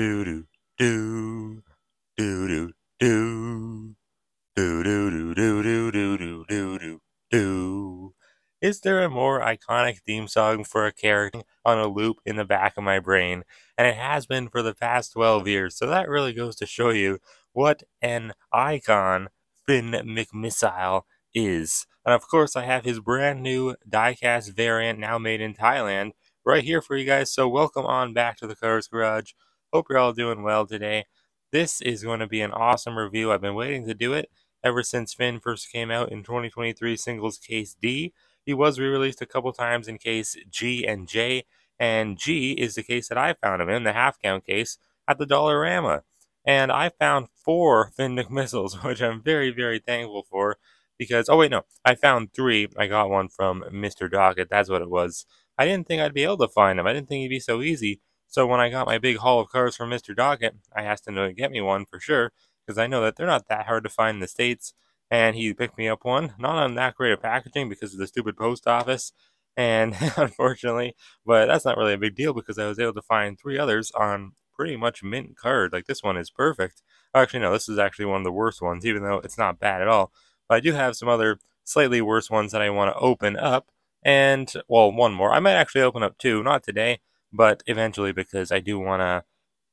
Do do do do do do do do do do do do do do do. Is there a more iconic theme song for a character on a loop in the back of my brain? And it has been for the past 12 years. So that really goes to show you what an icon Finn McMissile is. And of course, I have his brand new diecast variant now made in Thailand right here for you guys. So welcome on back to the Cars Garage. Hope you're all doing well today. This is going to be an awesome review. I've been waiting to do it ever since Finn first came out in 2023 singles case D. He was re-released a couple times in case G and J, and G is the case that I found him in, the half count case, at the Dollarama. And I found 4 Finn McMissiles, which I'm very, very thankful for, because, oh wait, no, I found 3. I got one from Mr. Docket, that's what it was. I didn't think I'd be able to find him. I didn't think he'd be so easy. So when I got my big haul of cars from Mr. Docket, I asked him to get me one for sure, because I know that they're not that hard to find in the States. And he picked me up one, not on that great of packaging because of the stupid post office, and unfortunately, but that's not really a big deal because I was able to find 3 others on pretty much mint card. Like, this one is perfect. Actually, no, this is actually one of the worst ones, even though it's not bad at all. But I do have some other slightly worse ones that I want to open up, and, well, one more. I might actually open up 2, not today, but eventually, because I do want to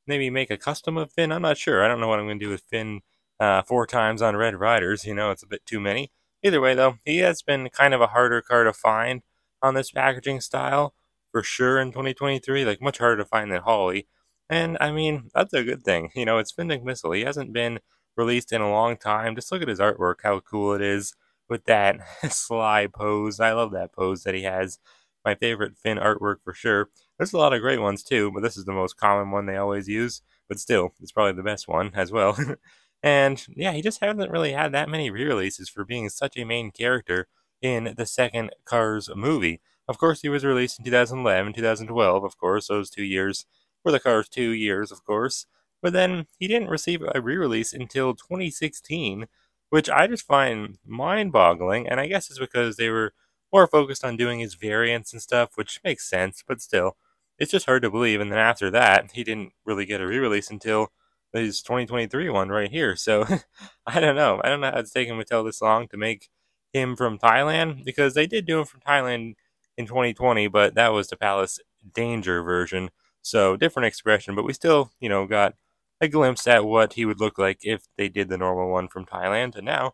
maybe make a custom of Finn. I'm not sure. I don't know what I'm going to do with Finn 4 times on Red Riders. You know, it's a bit too many. Either way, though, he has been kind of a harder car to find on this packaging style for sure in 2023. Like, much harder to find than Holly. And, I mean, that's a good thing. You know, it's Finn McMissile. He hasn't been released in a long time. Just look at his artwork, how cool it is with that sly pose. I love that pose that he has. My favorite Finn artwork for sure. There's a lot of great ones too, but this is the most common one they always use. But still, it's probably the best one as well. And yeah, he just hasn't really had that many re-releases for being such a main character in the second Cars movie. Of course, he was released in 2011, 2012, of course, those 2 years were the Cars 2 years, of course. But then he didn't receive a re-release until 2016, which I just find mind-boggling, and I guess it's because they were more focused on doing his variants and stuff, which makes sense, but still, it's just hard to believe. And then after that, he didn't really get a re-release until his 2023 one right here. So I don't know. I don't know how it's taken Mattel this long to make him from Thailand, because they did do him from Thailand in 2020, but that was the Palace Danger version. So different expression, but we still, you know, got a glimpse at what he would look like if they did the normal one from Thailand. And now,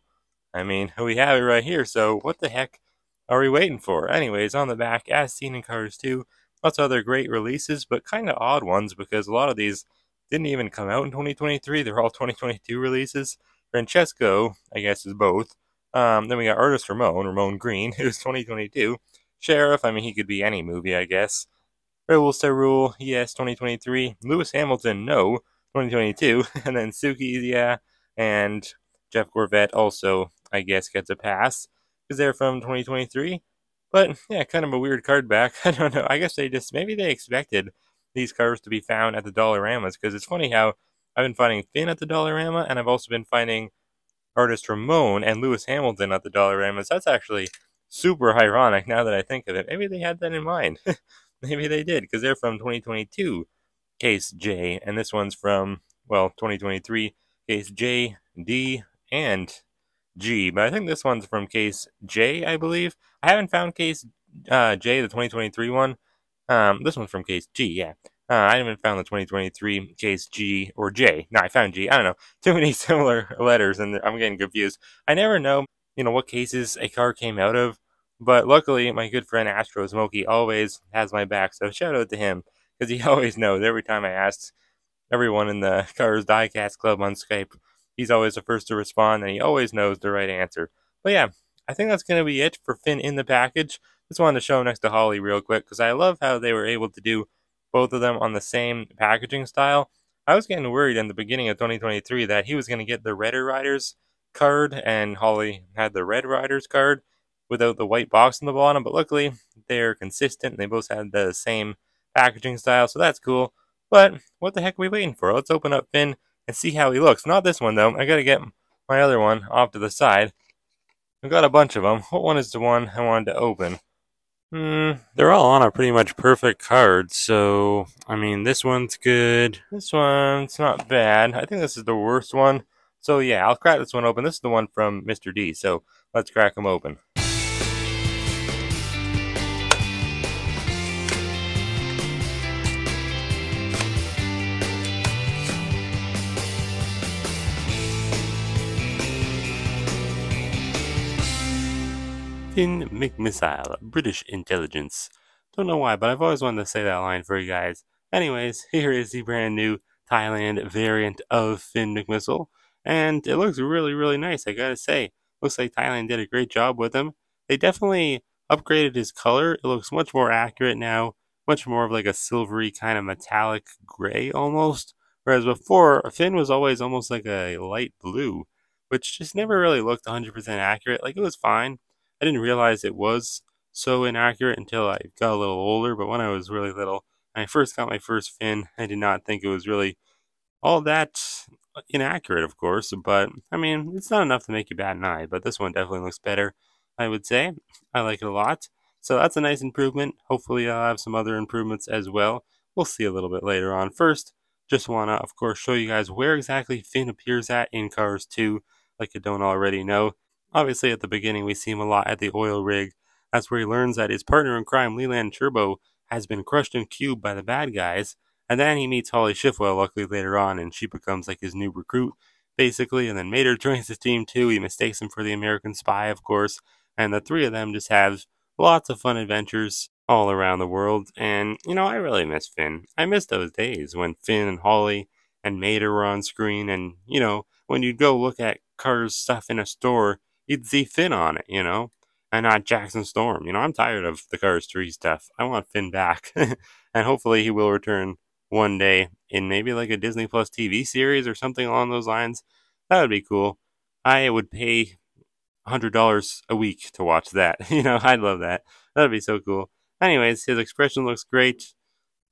I mean, we have it right here. So what the heck are we waiting for? Anyways, on the back, as seen in Cars 2, lots of other great releases, but kind of odd ones because a lot of these didn't even come out in 2023. They're all 2022 releases. Francesco, I guess, is both. Then we got Artist Ramon Green, who's 2022. Sheriff, I mean, he could be any movie, I guess. Rebel Rule, yes, 2023. Lewis Hamilton, no, 2022. And then Suki, yeah, and Jeff Gorvette also, I guess, gets a pass because they're from 2023. But yeah, kind of a weird card back. I don't know. I guess maybe they expected these cars to be found at the Dollaramas, because it's funny how I've been finding Finn at the Dollarama, and I've also been finding Artist Ramon and Lewis Hamilton at the Dollaramas. That's actually super ironic now that I think of it. Maybe they had that in mind. Maybe they did, because they're from 2022 case J, and this one's from, well, 2023 case J, D, and G, but I think this one's from case J, I believe. I haven't found case J, the 2023 one. This one's from case G, yeah. I haven't found the 2023 case G or J. No, I found G. I don't know. Too many similar letters, and I'm getting confused. I never know, you know, what cases a car came out of, but luckily, my good friend Astro Smokey always has my back, so shout out to him, because he always knows. Every time I ask everyone in the Cars Diecast Club on Skype, he's always the first to respond, and he always knows the right answer. But yeah, I think that's going to be it for Finn in the package. Just wanted to show him next to Holly real quick, because I love how they were able to do both of them on the same packaging style. I was getting worried in the beginning of 2023 that he was going to get the Red Riders card, and Holly had the Red Riders card without the white box on the bottom, but luckily they're consistent. They both had the same packaging style, so that's cool. But what the heck are we waiting for? Let's open up Finn and see how he looks. Not this one, though. I gotta get my other one off to the side. I've got a bunch of them. What one is the one I wanted to open? They're all on a pretty much perfect card, so, I mean, this one's good. This one's not bad. I think this is the worst one. So, yeah, I'll crack this one open. This is the one from Mr. D, so let's crack them open. Finn McMissile, British intelligence. Don't know why, but I've always wanted to say that line for you guys. Anyways, here is the brand new Thailand variant of Finn McMissile, and it looks really, really nice, I gotta say. Looks like Thailand did a great job with him. They definitely upgraded his color. It looks much more accurate now, much more of like a silvery kind of metallic gray almost. Whereas before, Finn was always almost like a light blue, which just never really looked 100% accurate. Like, it was fine. I didn't realize it was so inaccurate until I got a little older, but when I was really little, and I first got my first Finn, I did not think it was really all that inaccurate, of course, but I mean, it's not enough to make you bat an eye, but this one definitely looks better, I would say. I like it a lot. So that's a nice improvement. Hopefully, I'll have some other improvements as well. We'll see a little bit later on. First, just want to, of course, show you guys where exactly Finn appears at in Cars 2, like you don't already know. Obviously, at the beginning, we see him a lot at the oil rig. That's where he learns that his partner in crime, Leland Turbo, has been crushed and cubed by the bad guys. And then he meets Holly Shifwell, luckily, later on, and she becomes like his new recruit, basically. And then Mater joins his team too. He mistakes him for the American spy, of course. And the three of them just have lots of fun adventures all around the world. And, I really miss Finn. I miss those days when Finn and Holly and Mater were on screen. And, when you'd go look at Cars stuff in a store, you'd see Finn on it, and not Jackson Storm. I'm tired of the Cars 3 stuff. I want Finn back. And hopefully he will return one day in maybe like a Disney Plus TV series or something along those lines. That would be cool. I would pay $100 a week to watch that. I'd love that. That'd be so cool. Anyways, his expression looks great.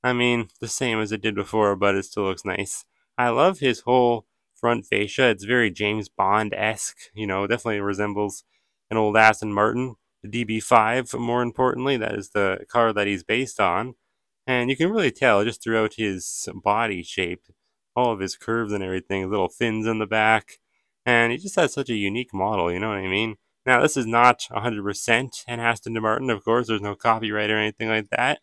I mean, the same as it did before, but it still looks nice. I love his whole front fascia. It's very James Bond-esque. Definitely resembles an old Aston Martin. The DB5, more importantly, that is the car that he's based on. And you can really tell just throughout his body shape, all of his curves and everything, little fins in the back. And he just has such a unique model, you know what I mean? Now, this is not 100% an Aston Martin, of course. There's no copyright or anything like that.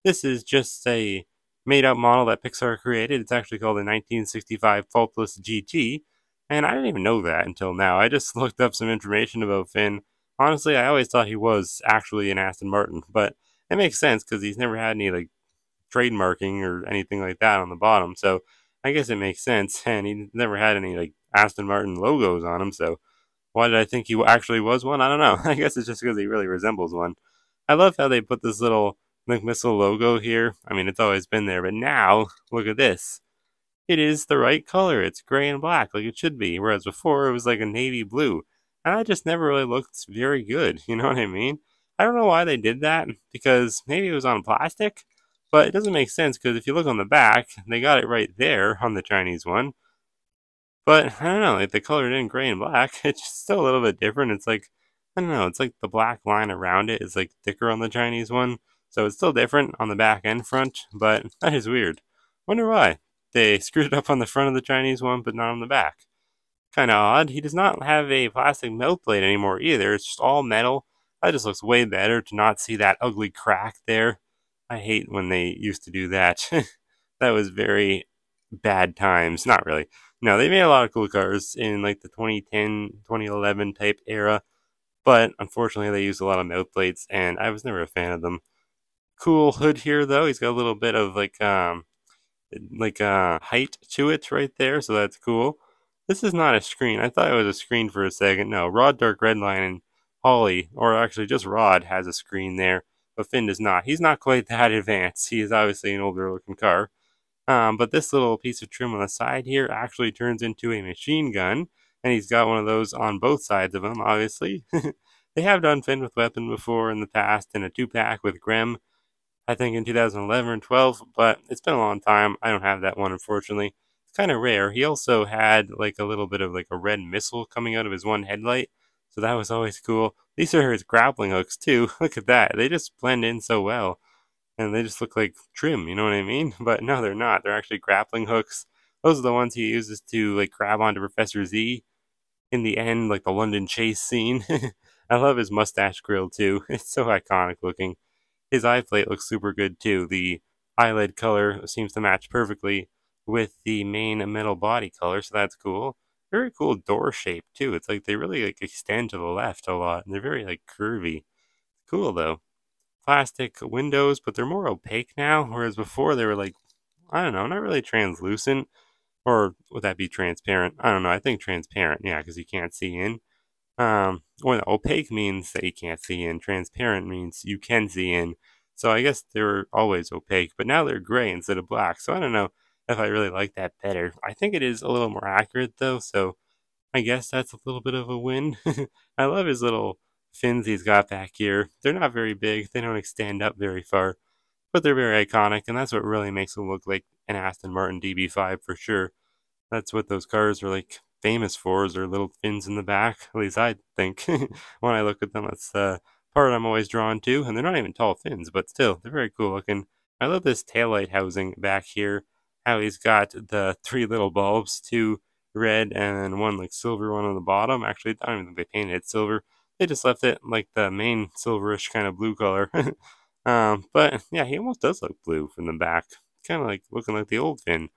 This is just a made-up model that Pixar created. It's actually called the 1965 Faultless GT, and I didn't even know that until now. I just looked up some information about Finn. Honestly, I always thought he was actually an Aston Martin, but it makes sense because he's never had any trademarking or anything like that on the bottom, so I guess it makes sense. And he never had any Aston Martin logos on him, so why did I think he actually was one? I don't know. I guess it's just because he really resembles one. I love how they put this little McMissile logo here. I mean, it's always been there, but now, look at this. It is the right color. It's gray and black like it should be, whereas before it was like a navy blue. And that just never really looked very good, you know what I mean? I don't know why they did that, because maybe it was on plastic, but it doesn't make sense because if you look on the back, they got it right there on the Chinese one. But I don't know, the color in gray and black, it's still a little bit different. It's like, I don't know, it's like the black line around it is thicker on the Chinese one. So it's still different on the back and front, but that is weird. Wonder why. They screwed it up on the front of the Chinese one, but not on the back. Kinda odd. He does not have a plastic mouth plate anymore either. It's just all metal. That just looks way better to not see that ugly crack there. I hate when they used to do that. That was very bad times. Not really. No, they made a lot of cool cars in the 2010, 2011 type era, but unfortunately they used a lot of mouth plates, and I was never a fan of them. Cool hood here though. He's got a little bit of height to it right there, so that's cool. This is not a screen. I thought it was a screen for a second. No, Rod Dark Redline and Holly, or actually just Rod, has a screen there, but Finn does not. He's not quite that advanced. He is obviously an older looking car. But this little piece of trim on the side here actually turns into a machine gun, and he's got one of those on both sides of him, obviously. They have done Finn with weapon before in the past in a 2-pack with Grem, I think in 2011 or 12, but it's been a long time. I don't have that one, unfortunately. It's kind of rare. He also had a little bit of a red missile coming out of his one headlight, So that was always cool. These are his grappling hooks too. Look at that. They just blend in so well. And they just look like trim, you know what I mean? But no, they're not. They're actually grappling hooks. Those are the ones he uses to like grab onto Professor Z in the end, like the London chase scene. I love his mustache grill too. It's so iconic looking. His eye plate looks super good too. The eyelid color seems to match perfectly with the main metal body color, so that's cool. Very cool door shape too. It's like they really like extend to the left a lot, and they're very like curvy. Cool though. Plastic windows, but they're more opaque now, whereas before they were like, I don't know, not really translucent. Or would that be transparent? I don't know. I think transparent, yeah, because you can't see in. Well, opaque means that you can't see in. Transparent means you can see in. So I guess they were always opaque, but now they're gray instead of black. So I don't know if I really like that better. I think it is a little more accurate though, so I guess that's a little bit of a win. I love his little fins he's got back here. They're not very big. They don't extend up very far, but they're very iconic, and that's what really makes them look like an Aston Martin DB5 for sure. That's what those cars are like famous for, is their little fins in the back. At least I think when I look at them, that's the part I'm always drawn to. And they're not even tall fins, but still, they're very cool looking. I love this taillight housing back here. How he's got the three little bulbs, two red and one like silver one on the bottom. Actually, I don't even think they painted it silver. They just left it like the main silverish kind of blue color. But yeah, he almost does look blue from the back. Kind of like looking like the old Finn.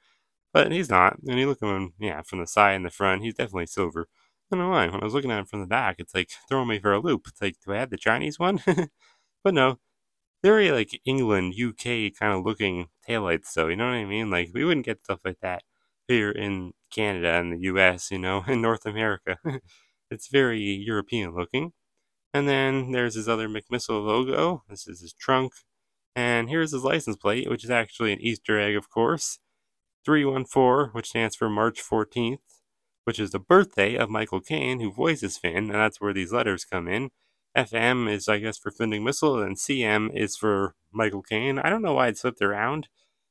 But he's not. When you look at him, yeah, from the side and the front, he's definitely silver. I don't know why. When I was looking at him from the back, it's like throwing me for a loop. It's like, do I have the Chinese one? But no, very like England, UK kind of looking taillights, though. You know what I mean? Like, we wouldn't get stuff like that here in Canada and the US, you know, in North America. It's very European looking. And then there's his other McMissile logo. This is his trunk. And here's his license plate, which is actually an Easter egg, of course. 314, which stands for March 14th, which is the birthday of Michael Caine, who voices Finn, and that's where these letters come in. FM is, I guess, for Finn McMissile, and CM is for Michael Caine. I don't know why it's flipped around.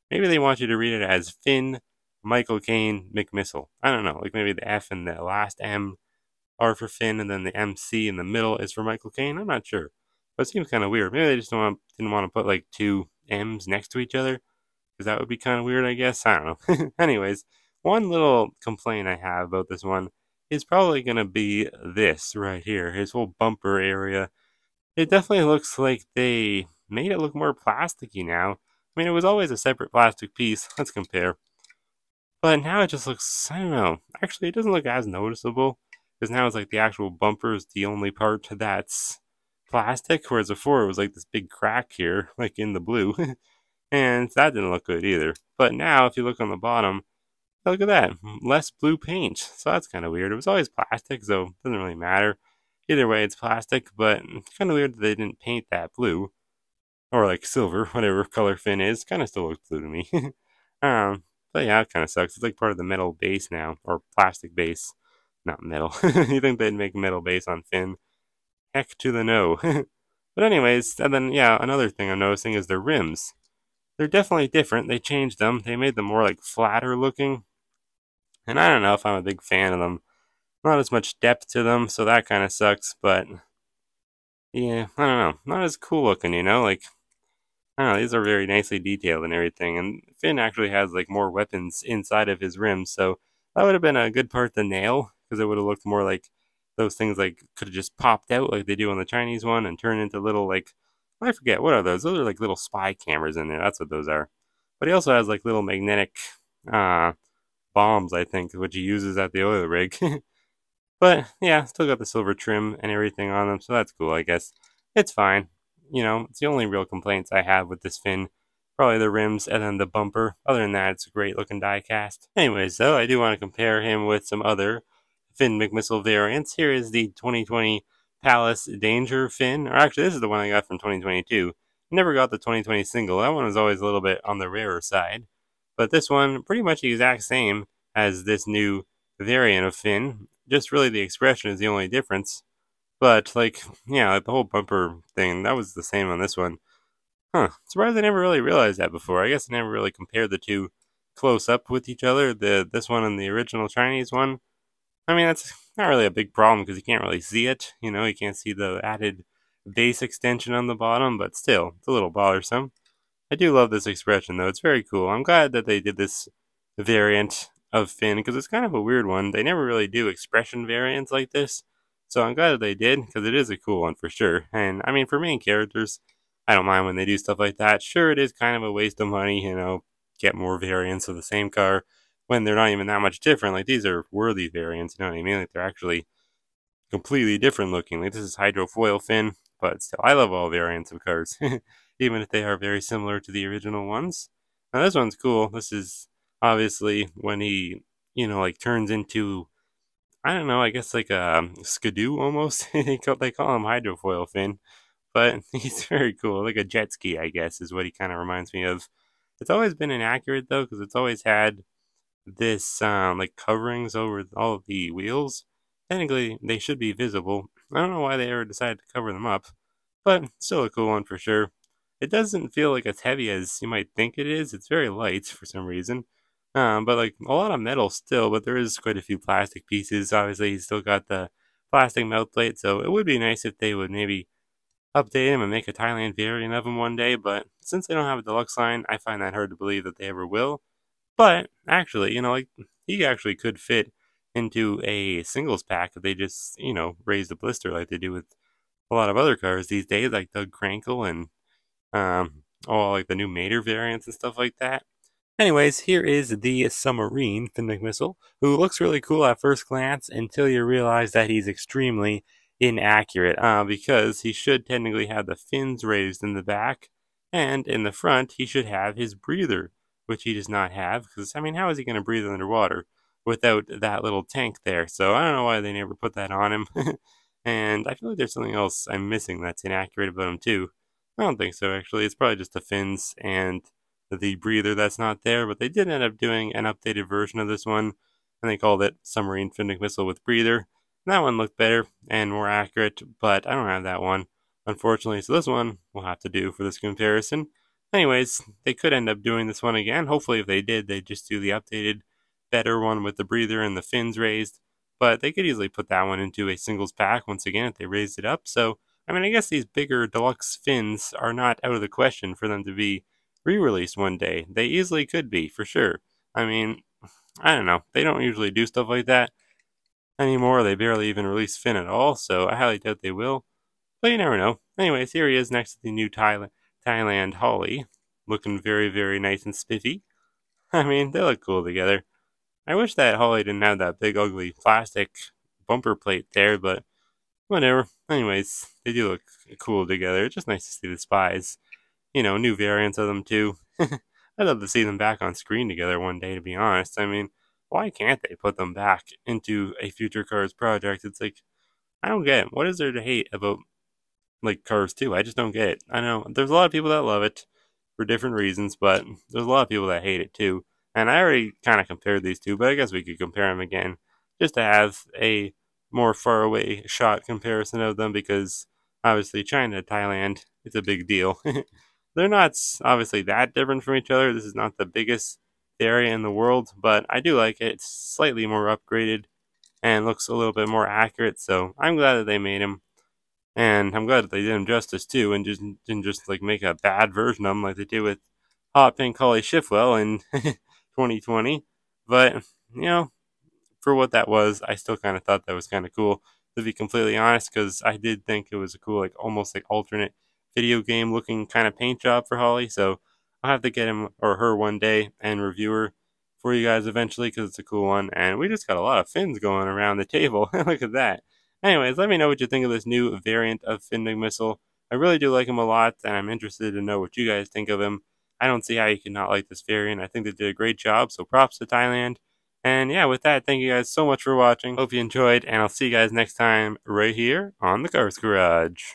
Maybe they want you to read it as Finn, Michael Caine, McMissile. I don't know. Like maybe the F and the last M are for Finn, and then the MC in the middle is for Michael Caine. I'm not sure. But it seems kind of weird. Maybe they just didn't want to put like two M's next to each other, because that would be kind of weird, I guess. I don't know. Anyways, one little complaint I have about this one is probably going to be this right here, his whole bumper area. It definitely looks like they made it look more plasticky now. I mean, it was always a separate plastic piece. Let's compare. But now it just looks, I don't know. Actually, it doesn't look as noticeable, because now it's like the actual bumper is the only part that's plastic, whereas before it was like this big crack here, like in the blue. And that didn't look good either. But now, if you look on the bottom, look at that, less blue paint. So that's kind of weird. It was always plastic, so it doesn't really matter. Either way, it's plastic, but it's kind of weird that they didn't paint that blue. Or like silver, whatever color Finn is. Kind of still looks blue to me. um, but yeah, it kind of sucks. It's like part of the metal base now, or plastic base. Not metal. You think they'd make metal base on Finn? Heck to the no. But anyways, and then yeah, another thing I'm noticing is the rims. They're definitely different. They changed them. They made them more like flatter looking. And I don't know if I'm a big fan of them. Not as much depth to them, so that kind of sucks. But yeah, I don't know. Not as cool looking, you know? Like, I don't know. These are very nicely detailed and everything. And Finn actually has like more weapons inside of his rims. So that would have been a good part to nail, because it would have looked more like those things like could have just popped out like they do on the Chinese one and turned into little like, I forget, what are those? Those are like little spy cameras in there. That's what those are. But he also has like little magnetic bombs, I think, which he uses at the oil rig. But yeah, still got the silver trim and everything on them, so that's cool, I guess. It's fine. You know, it's the only real complaints I have with this Finn. Probably the rims and then the bumper. Other than that, it's a great looking die cast. Anyways, though, I do want to compare him with some other Finn McMissile variants. Here is the 2020 Palace Danger Finn. Or actually, this is the one I got from 2022. Never got the 2020 single. That one was always a little bit on the rarer side. But this one, pretty much the exact same as this new variant of Finn. Just really the expression is the only difference. But, like, yeah, like the whole bumper thing, that was the same on this one. Huh. Surprised I never really realized that before. I guess I never really compared the two close up with each other. This one and the original Chinese one. I mean, that's not really a big problem because you can't really see it. You know, you can't see the added base extension on the bottom, but still, it's a little bothersome. I do love this expression, though. It's very cool. I'm glad that they did this variant of Finn because it's kind of a weird one. They never really do expression variants like this. So I'm glad that they did because it is a cool one for sure. And I mean, for main characters, I don't mind when they do stuff like that. Sure, it is kind of a waste of money, you know, get more variants of the same car when they're not even that much different. Like, these are worthy variants, you know what I mean? Like, they're actually completely different looking. Like, this is hydrofoil Finn, but still, I love all variants of cars, even if they are very similar to the original ones. Now, this one's cool. This is obviously when he, you know, like turns into, I don't know, I guess like a skidoo almost. They call him hydrofoil Finn, but he's very cool. Like a jet ski, I guess, is what he kind of reminds me of. It's always been inaccurate though, because it's always had this like coverings over all of the wheels. Technically, they should be visible. I don't know why they ever decided to cover them up, but still a cool one for sure. It doesn't feel like as heavy as you might think it is. It's very light for some reason. But like a lot of metal still, but there is quite a few plastic pieces. Obviously, he's still got the plastic mouth plate, so it would be nice if they would maybe update him and make a Thailand variant of him one day. But since they don't have a deluxe line, I find that hard to believe that they ever will. But actually, you know, like he actually could fit into a singles pack if they just, you know, raise the blister like they do with a lot of other cars these days, like Doug Crankle and all like the new Mater variants and stuff like that. Anyways, here is the Submarine Finn McMissile, who looks really cool at first glance until you realize that he's extremely inaccurate, because he should technically have the fins raised in the back, and in the front he should have his breather, which he does not have, because, I mean, how is he going to breathe underwater without that little tank there? So I don't know why they never put that on him, and I feel like there's something else I'm missing that's inaccurate about him too. I don't think so, actually. It's probably just the fins and the breather that's not there, but they did end up doing an updated version of this one, and they called it Submarine Finn McMissile with breather. And that one looked better and more accurate, but I don't have that one, unfortunately, so this one will have to do for this comparison. Anyways, they could end up doing this one again. Hopefully, if they did, they'd just do the updated, better one with the breather and the fins raised, but they could easily put that one into a singles pack once again if they raised it up. So, I mean, I guess these bigger deluxe fins are not out of the question for them to be re-released one day. They easily could be, for sure. I mean, I don't know. They don't usually do stuff like that anymore. They barely even release Finn at all, so I highly doubt they will. But you never know. Anyways, here he is next to the new Thailand Holly, looking very, very nice and spiffy. I mean, they look cool together. I wish that Holly didn't have that big, ugly plastic bumper plate there, but whatever. Anyways, they do look cool together. It's just nice to see the spies. You know, new variants of them too. I'd love to see them back on screen together one day, to be honest. I mean, why can't they put them back into a Future Cars project? It's like, I don't get it. What is there to hate about, like, Cars 2? I just don't get it. I know there's a lot of people that love it for different reasons, but there's a lot of people that hate it too. And I already kind of compared these two, but I guess we could compare them again just to have a more far away shot comparison of them because obviously China to Thailand, it's a big deal. They're not obviously that different from each other. This is not the biggest area in the world, but I do like it. It's slightly more upgraded and looks a little bit more accurate, so I'm glad that they made him. And I'm glad that they did him justice too, and just didn't just like make a bad version of him like they did with Hot Pink Holly Shiftwell in 2020. But you know, for what that was, I still kind of thought that was kind of cool, to be completely honest, because I did think it was a cool, like almost like alternate video game looking kind of paint job for Holly. So I'll have to get him or her one day and review her for you guys eventually because it's a cool one. And we just got a lot of fins going around the table. Look at that. Anyways, let me know what you think of this new variant of Finn McMissile. I really do like him a lot, and I'm interested to know what you guys think of him. I don't see how you can not like this variant. I think they did a great job, so props to Thailand. And yeah, with that, thank you guys so much for watching. Hope you enjoyed, and I'll see you guys next time right here on the Cars Garage.